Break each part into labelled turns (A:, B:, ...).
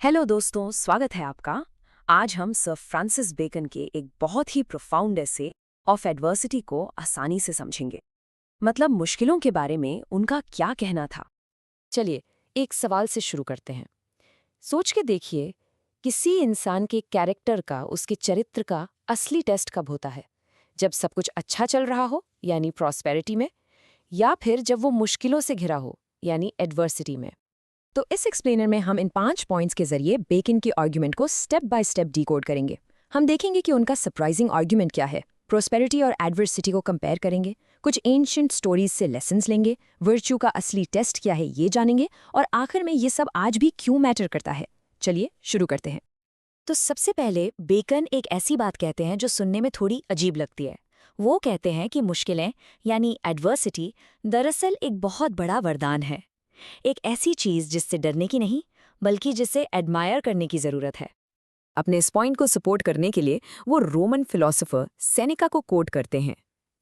A: Hello दोस्तों, स्वागत है आपका। आज हम सर फ्रांसिस बेकन के एक बहुत ही प्रोफाउंड ऐसे ऑफ एडवर्सिटी को आसानी से समझेंगे। मतलब मुश्किलों के बारे में उनका क्या कहना था।
B: चलिए, एक सवाल से शुरू करते हैं। सोच के देखिए, किसी इंसान के कैरेक्टर का, उसके चरित्र का असली टेस्ट कब होता है? जब सब कुछ अच्छा चल रहा हो, यानी प्रॉस्पेरिटी में, या फिर जब वो मुश्किलों से घिरा हो, यानी एडवर्सिटी में।
A: तो इस एक्सप्लेनर में हम इन 5 पॉइंट्स के जरिए बेकन के आर्ग्यूमेंट को स्टेप बाय स्टेप डिकोड करेंगे। हम देखेंगे कि उनका सरप्राइजिंग आर्ग्यूमेंट क्या है, प्रोस्पेरिटी और एडवर्सिटी को कंपेयर करेंगे, कुछ एंशिएंट स्टोरीज से लेसन्स लेंगे, वर्च्यू का असली टेस्ट क्या है ये जानेंगे, और आखिर में ये सब आज भी क्यों मैटर करता है। चलिए शुरू करते हैं।
B: तो सबसे पहले बेकन एक ऐसी बात कहते हैं जो सुनने में थोड़ी अजीब लगती है। वो कहते हैं कि मुश्किलें, यानी एडवर्सिटी, दरअसल एक बहुत बड़ा वरदान है। एक ऐसी चीज जिससे डरने की नहीं, बल्कि जिसे एडमायर करने की जरूरत है।
A: अपने इस पॉइंट को सपोर्ट करने के लिए वो रोमन फिलोसोफर सेनेका को कोट करते हैं।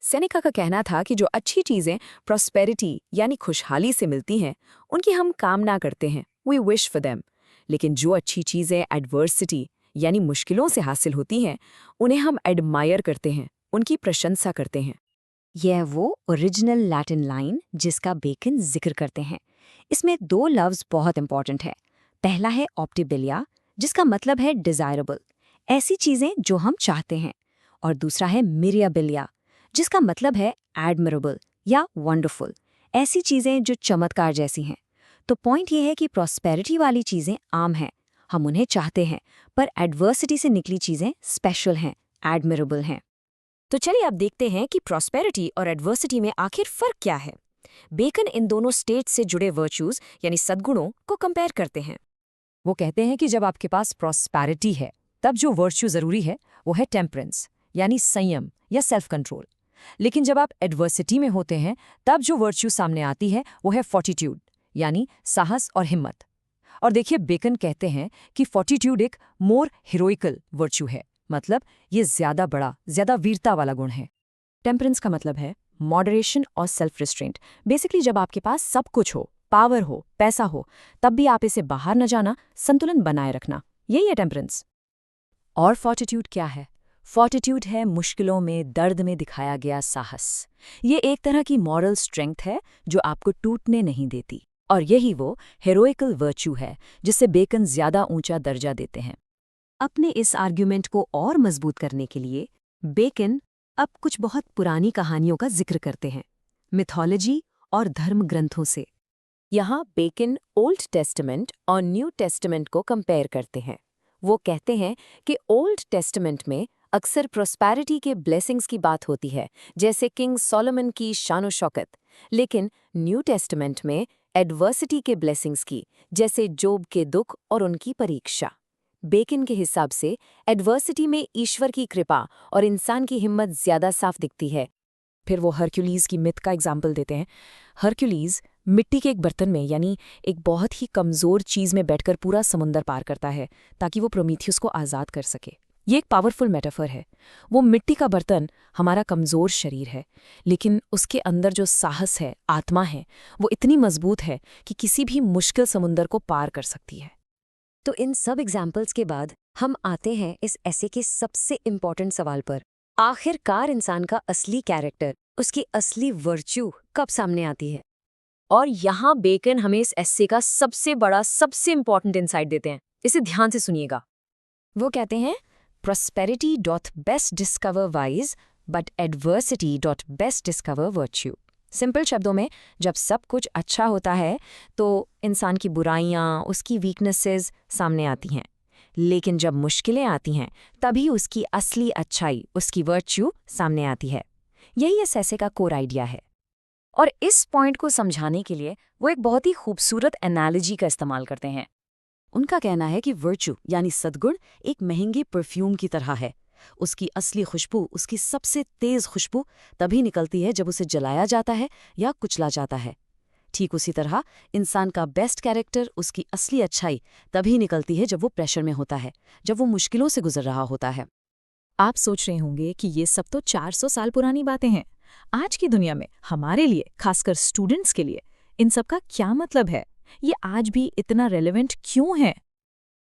A: सेनेका का कहना था कि जो अच्छी चीजें प्रॉस्पेरिटी यानी खुशहाली से मिलती हैं, उनकी हम कामना करते हैं, वी विश फॉर देम। लेकिन जो अच्छी चीजें एडवर्सिटी यानी मुश्किलों से हासिल होती हैं, उन्हें हम एडमायर करते हैं, उनकी प्रशंसा करते हैं।
B: यह वो ओरिजिनल लैटिन लाइन जिसका बेकन जिक्र करते हैं। इसमें दो लफ्ज बहुत इंपॉर्टेंट है। पहला है ऑप्टिबिलिया, जिसका मतलब है डिजायरेबल, ऐसी चीजें जो हम चाहते हैं। और दूसरा है मिरियाबिलिया, जिसका मतलब है एडमिरेबल या वंडरफुल, ऐसी चीजें जो चमत्कार जैसी हैं। तो पॉइंट ये है कि प्रॉस्पेरिटी वाली चीजें आम हैं, हम उन्हें चाहते हैं, पर एडवर्सिटी से निकली चीजें स्पेशल हैं, एडमिरेबल हैं।
A: तो चलिए अब देखते हैं कि प्रॉस्पेरिटी और एडवर्सिटी में आखिर फर्क क्या है। बेकन इन दोनों स्टेट से जुड़े वर्च्यूज यानी सद्गुणों को कंपेयर करते हैं।
B: वो कहते हैं कि जब आपके पास प्रॉस्पेरिटी है, तब जो वर्च्यू जरूरी है वो है टेम्परेंस, यानी संयम या सेल्फ कंट्रोल। लेकिन जब आप एडवर्सिटी में होते हैं, तब जो वर्च्यू सामने आती है वो है फॉर्टिट्यूड, यानी साहस और हिम्मत। और देखिए, बेकन कहते हैं कि फॉर्टिट्यूड एक मोर हीरोइकल वर्च्यू है, मतलब ये ज्यादा बड़ा, ज्यादा वीरता वाला गुण है।
A: टेम्परेंस का मतलब है मॉडरेशन और सेल्फ रिस्ट्रेंट। बेसिकली जब आपके पास सब कुछ हो, पावर हो, पैसा हो, तब भी आप इसे बाहर न जाना, संतुलन बनाए रखना, यही है टेम्परेंस।
B: और फॉर्टिट्यूड क्या है? फॉर्टिट्यूड है मुश्किलों में, दर्द में दिखाया गया साहस। ये एक तरह की मॉरल स्ट्रेंथ है जो आपको टूटने नहीं देती। और यही वो हेरोइकल वर्च्यू है जिसे बेकन ज्यादा ऊंचा दर्जा देते हैं। अपने इस आर्ग्यूमेंट को और मजबूत करने के लिए बेकन अब कुछ बहुत पुरानी कहानियों का जिक्र करते हैं, मिथोलॉजी और धर्म ग्रंथों से। यहाँ बेकन ओल्ड टेस्टामेंट और न्यू टेस्टामेंट को कंपेयर करते हैं। वो कहते हैं कि ओल्ड टेस्टामेंट में अक्सर प्रॉस्पेरिटी के ब्लेसिंग्स की बात होती है, जैसे किंग सोलोमन की शानो शौकत। लेकिन न्यू टेस्टामेंट में एडवर्सिटी के ब्लेसिंग्स की, जैसे जोब के दुख और उनकी परीक्षा। बेकन के हिसाब से एडवर्सिटी में ईश्वर की कृपा और इंसान की हिम्मत ज्यादा साफ दिखती है।
A: फिर वो हरक्यूलीज की मिथ का एग्जाम्पल देते हैं। हरक्यूलीज मिट्टी के एक बर्तन में, यानी एक बहुत ही कमज़ोर चीज़ में बैठकर पूरा समुंदर पार करता है ताकि वो प्रोमीथियस को आज़ाद कर सके। ये एक पावरफुल मेटाफर है। वो मिट्टी का बर्तन हमारा कमज़ोर शरीर है, लेकिन उसके अंदर जो साहस है, आत्मा है, वो इतनी मजबूत है कि किसी भी मुश्किल समुंदर को पार कर सकती है।
B: तो इन सब एग्जाम्पल्स के बाद हम आते हैं इस ऐसे के सबसे इम्पॉर्टेंट सवाल पर। आखिरकार इंसान का असली कैरेक्टर, उसकी असली वर्च्यू कब सामने आती है?
A: और यहाँ बेकन हमें इस एस्से का सबसे बड़ा, सबसे इंपॉर्टेंट इंसाइट देते हैं। इसे ध्यान से सुनिएगा। वो कहते हैं, prosperity dot best discover wise but adversity dot best discover virtue. Simple शब्दों में, जब सब कुछ अच्छा होता है तो इंसान की बुराइयाँ, उसकी वीकनेसेस सामने आती हैं। लेकिन जब मुश्किलें आती हैं, तभी उसकी असली अच्छाई, उसकी वर्च्यू सामने आती है। यही इस ऐसे का कोर आइडिया है। और इस पॉइंट को समझाने के लिए वो एक बहुत ही खूबसूरत एनालॉजी का इस्तेमाल करते हैं।
B: उनका कहना है कि वर्च्यू यानी सद्गुण एक महंगे परफ्यूम की तरह है। उसकी असली खुशबू, उसकी सबसे तेज खुशबू तभी निकलती है जब उसे जलाया जाता है या कुचला जाता है। ठीक उसी तरह इंसान का बेस्ट कैरेक्टर, उसकी असली अच्छाई तभी निकलती है जब वो प्रेशर में होता है, जब वो मुश्किलों से गुजर रहा होता है।
A: आप सोच रहे होंगे कि ये सब तो 400 साल पुरानी बातें हैं। आज की दुनिया में हमारे लिए, खासकर स्टूडेंट्स के लिए, इन सब का क्या मतलब है? ये आज भी इतना रेलेवेंट क्यों है?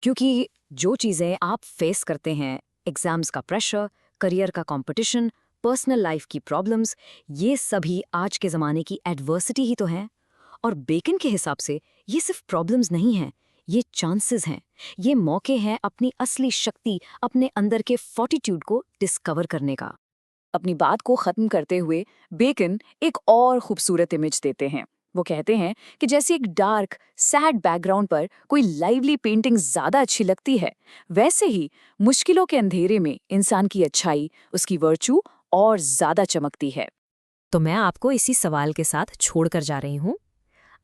A: क्योंकि जो चीज़ें आप फेस करते हैं, एग्जाम्स का प्रेशर, करियर का कंपटीशन, पर्सनल लाइफ की प्रॉब्लम्स, ये सभी आज के ज़माने की एडवर्सिटी ही तो हैं। और बेकन के हिसाब से ये सिर्फ प्रॉब्लम्स नहीं हैं, ये चांसेस हैं, ये मौके हैं अपनी असली शक्ति, अपने अंदर के फॉर्टिट्यूड को डिस्कवर करने का।
B: अपनी बात को खत्म करते हुए बेकन एक और खूबसूरत इमेज देते हैं। वो कहते हैं कि जैसे एक डार्क सैड बैकग्राउंड पर कोई लाइवली पेंटिंग ज्यादा अच्छी लगती है, वैसे ही मुश्किलों के अंधेरे में इंसान की अच्छाई, उसकी वर्चू और ज्यादा चमकती है।
A: तो मैं आपको इसी सवाल के साथ छोड़कर जा रही हूँ।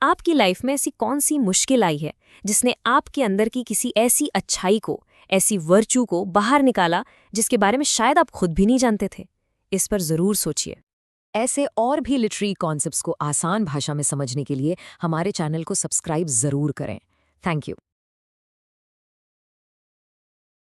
A: आपकी लाइफ में ऐसी कौन सी मुश्किल आई है जिसने आपके अंदर की किसी ऐसी अच्छाई को, ऐसी वर्चू को बाहर निकाला जिसके बारे में शायद आप खुद भी नहीं जानते थे? इस पर जरूर सोचिए। ऐसे और भी लिटरेरी कॉन्सेप्ट्स को आसान भाषा में समझने के लिए हमारे चैनल को सब्सक्राइब जरूर करें। Thank you.